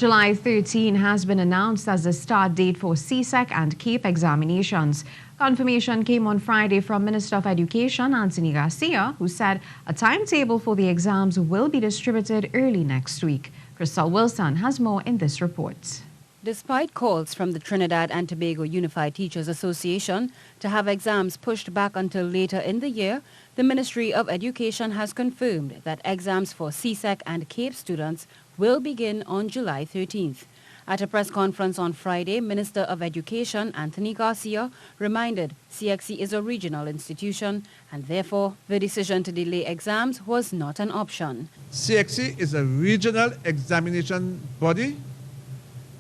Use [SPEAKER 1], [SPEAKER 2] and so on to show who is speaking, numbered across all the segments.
[SPEAKER 1] July 13 has been announced as the start date for CSEC and CAPE examinations. Confirmation came on Friday from Minister of Education Anthony Garcia, who said a timetable for the exams will be distributed early next week. Crystal Wilson has more in this report.
[SPEAKER 2] Despite calls from the Trinidad and Tobago Unified Teachers Association to have exams pushed back until later in the year, the Ministry of Education has confirmed that exams for CSEC and CAPE students will begin on July 13th. At a press conference on Friday, Minister of Education Anthony Garcia reminded CXC is a regional institution and therefore the decision to delay exams was not an option.
[SPEAKER 3] CXC is a regional examination body,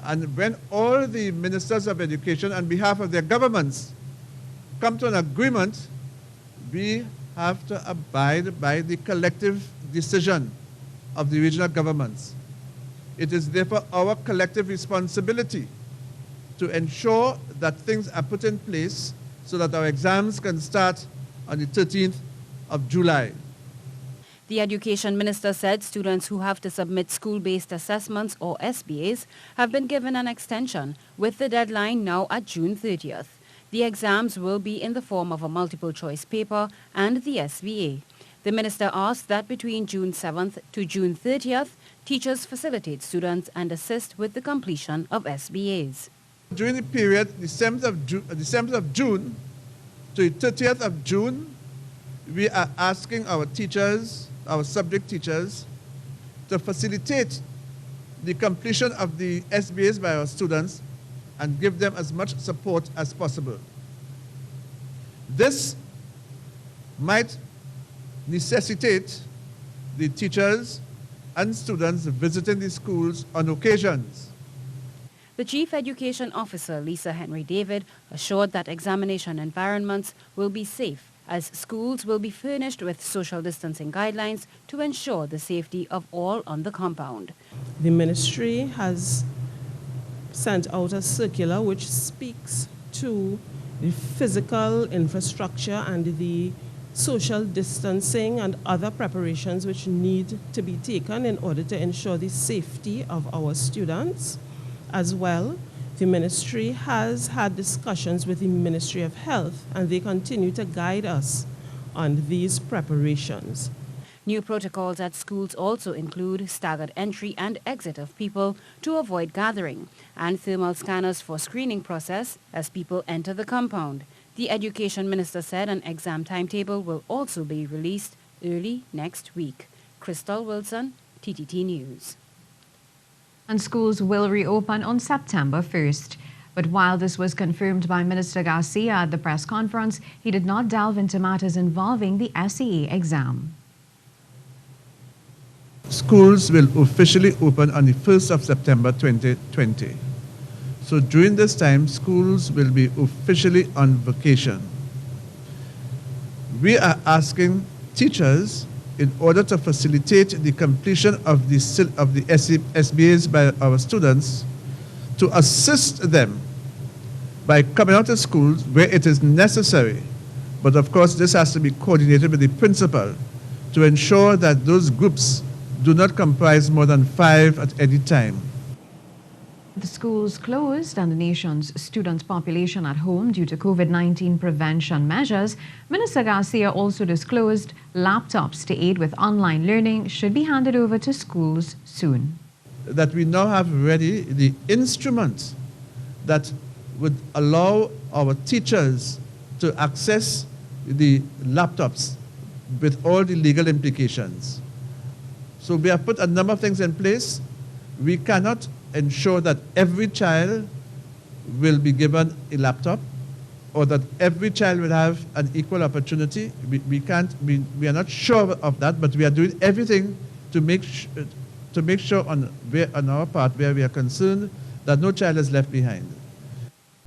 [SPEAKER 3] and when all the ministers of education on behalf of their governments come to an agreement, we have to abide by the collective decision of the regional governments. It is therefore our collective responsibility to ensure that things are put in place so that our exams can start on the 13th of July.
[SPEAKER 2] The Education Minister said students who have to submit school-based assessments or SBAs have been given an extension, with the deadline now at June 30th. The exams will be in the form of a multiple-choice paper and the SBA. The Minister asked that between June 7th to June 30th, teachers facilitate students and assist with the completion of SBAs.
[SPEAKER 3] During the period, the 7th of June to the 30th of June, we are asking our teachers, our subject teachers, to facilitate the completion of the SBAs by our students and give them as much support as possible. This might necessitate the teachers and students visiting the schools on occasions.
[SPEAKER 2] The Chief Education Officer, Lisa Henry David, assured that examination environments will be safe as schools will be furnished with social distancing guidelines to ensure the safety of all on the compound.
[SPEAKER 4] The ministry has sent out a circular which speaks to the physical infrastructure and the social distancing and other preparations which need to be taken in order to ensure the safety of our students. As well, the ministry has had discussions with the Ministry of Health, and they continue to guide us on these preparations.
[SPEAKER 2] New protocols at schools also include staggered entry and exit of people to avoid gathering, and thermal scanners for screening process as people enter the compound. The Education Minister said an exam timetable will also be released early next week. Crystal Wilson, TTT News.
[SPEAKER 1] And schools will reopen on September 1st. But while this was confirmed by Minister Garcia at the press conference, he did not delve into matters involving the SEA exam.
[SPEAKER 3] Schools will officially open on the 1st of September 2020. So during this time, schools will be officially on vacation. We are asking teachers, in order to facilitate the completion of the SBAs by our students, to assist them by coming out of schools where it is necessary. But of course, this has to be coordinated with the principal to ensure that those groups do not comprise more than 5 at any time.
[SPEAKER 1] The schools closed and the nation's student population at home due to COVID-19 prevention measures, Minister Garcia also disclosed laptops to aid with online learning should be handed over to schools soon.
[SPEAKER 3] That we now have ready the instruments that would allow our teachers to access the laptops with all the legal implications. So we have put a number of things in place. We cannot ensure that every child will be given a laptop or that every child will have an equal opportunity. We are not sure of that, but we are doing everything to make sure on our part where we are concerned that no child is left behind.